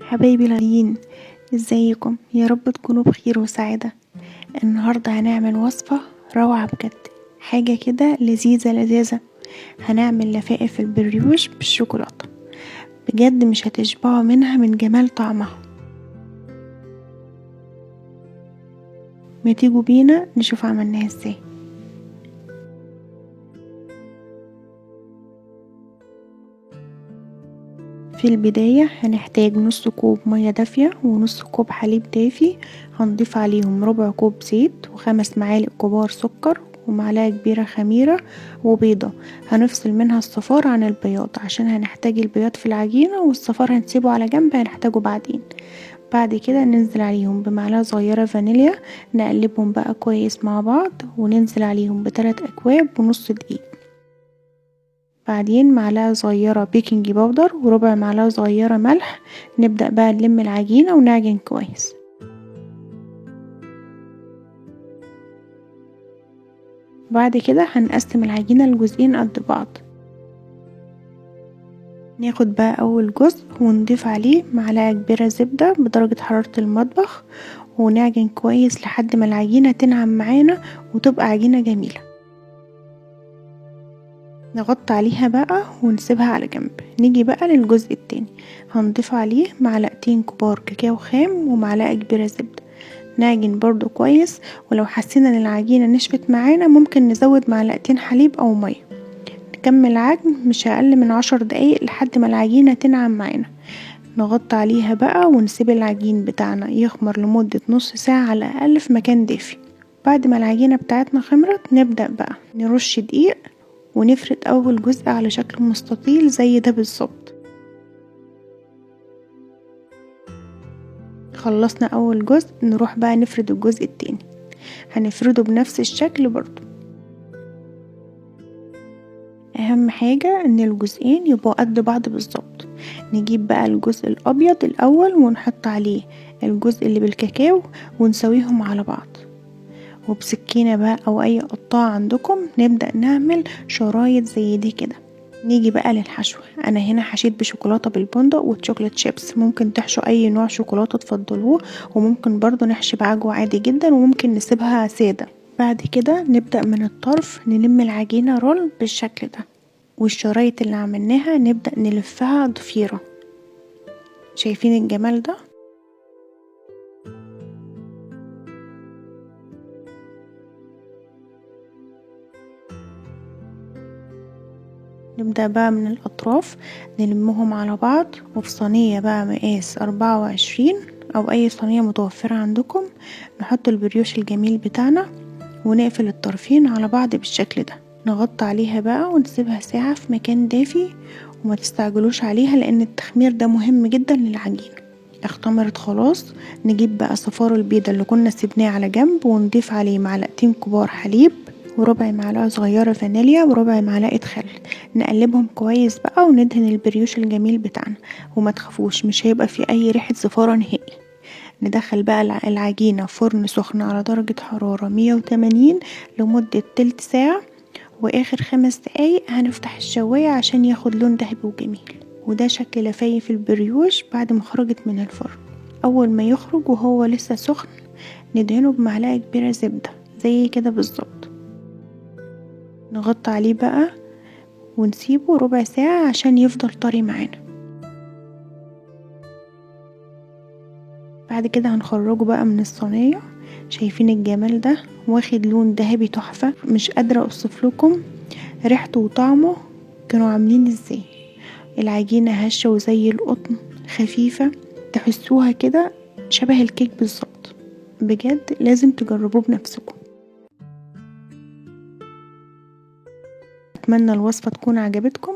حبايبي الغاليين، ازيكم؟ يا رب تكونوا بخير وسعادة. النهاردة هنعمل وصفة روعة بجد، حاجة كده لذيذة لذيذة. هنعمل لفائف البريوش بالشوكولاتة، بجد مش هتشبعوا منها من جمال طعمها. ما تيجوا بينا نشوف عملناها ازاي. في البداية هنحتاج نص كوب مية دافية ونص كوب حليب دافي. هنضيف عليهم ربع كوب زيت و5 معالق كبار سكر ومعلقة كبيرة خميرة وبيضة. هنفصل منها الصفار عن البياض عشان هنحتاج البياض في العجينة، والصفار هنسيبه على جنب هنحتاجه بعدين. بعد كده ننزل عليهم بمعلقة صغيرة فانيليا، نقلبهم بقى كويس مع بعض، وننزل عليهم ب3 أكواب ونص دقيق. بعدين معلقة صغيرة بيكنج باودر وربع معلقة صغيرة ملح. نبدأ بقى نلم العجينة ونعجن كويس. بعد كده هنقسم العجينة لجزئين قد بعض. ناخد بقى أول جزء ونضيف عليه معلقة كبيرة زبدة بدرجة حرارة المطبخ، ونعجن كويس لحد ما العجينة تنعم معانا وتبقى عجينة جميلة. نغطي عليها بقى ونسيبها على جنب. نيجي بقى للجزء التاني، هنضيف عليه معلقتين كبار كاكاو خام ومعلقة كبيرة زبدة. نعجن برضو كويس، ولو حسينا ان العجينة نشفت معانا ممكن نزود معلقتين حليب او مية. نكمل عجن مش اقل من 10 دقايق لحد ما العجينة تنعم معانا. نغطي عليها بقى ونسيب العجين بتاعنا يخمر لمدة نص ساعة على الاقل في مكان دافي. بعد ما العجينة بتاعتنا خمرت نبدأ بقى نرش دقيق ونفرد اول جزء على شكل مستطيل زي ده بالظبط. خلصنا اول جزء، نروح بقى نفرد الجزء التاني. هنفرده بنفس الشكل برضو. اهم حاجة ان الجزئين يبقوا قد بعض بالظبط. نجيب بقى الجزء الابيض الاول ونحط عليه الجزء اللي بالكاكاو ونسويهم على بعض، وبسكينة بقى او اي قطاعة عندكم نبدأ نعمل شرايط زي دي كده. نيجي بقى للحشو. انا هنا حشيت بشوكولاتة بالبندق وتشوكلت شيبس، ممكن تحشوا اي نوع شوكولاتة تفضلوه، وممكن برضو نحشي بعجوة عادي جدا، وممكن نسيبها سادة. بعد كده نبدأ من الطرف نلم العجينة رول بالشكل ده، والشرايط اللي عملناها نبدأ نلفها ضفيرة. شايفين الجمال ده؟ نبدأ بقى من الأطراف نلمهم على بعض، وفي صينية بقى مقاس 24 أو أي صينية متوفرة عندكم نحط البريوش الجميل بتاعنا، ونقفل الطرفين على بعض بالشكل ده. نغطي عليها بقى ونسيبها ساعة في مكان دافي، وما تستعجلوش عليها لأن التخمير ده مهم جدا للعجينة. اختمرت خلاص. نجيب بقى صفار البيضة اللي كنا سيبناه على جنب ونضيف عليه معلقتين كبار حليب وربع معلقة صغيرة فانيليا وربع معلقة خل. نقلبهم كويس بقى وندهن البريوش الجميل بتاعنا، وما تخافوش مش هيبقى فيه اي ريحة زفارة نهائي. ندخل بقى العجينة فرن سخن على درجة حرارة 180 لمدة تلت ساعة، واخر 5 دقايق هنفتح الشواية عشان ياخد لون ذهبي وجميل. وده شكل لفايف البريوش بعد ما خرجت من الفرن. اول ما يخرج وهو لسه سخن ندهنه بمعلقة كبيرة زبدة زي كده بالظبط. نغطي عليه بقى ونسيبه ربع ساعة عشان يفضل طري معانا. بعد كده هنخرجه بقى من الصينية. شايفين الجمال ده؟ واخد لون ذهبي تحفة، مش قادرة اوصف لكم ريحته وطعمه كانوا عاملين ازاي. العجينة هشة وزي القطن، خفيفة، تحسوها كده شبه الكيك بالظبط. بجد لازم تجربوه بنفسكم. اتمنى الوصفة تكون عجبتكم.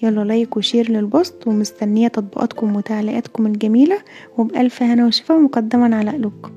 يلا لايك وشير للبوست، ومستنية تطبيقاتكم وتعليقاتكم الجميلة، وبألف هنا وشفا مقدما على قلوبكم.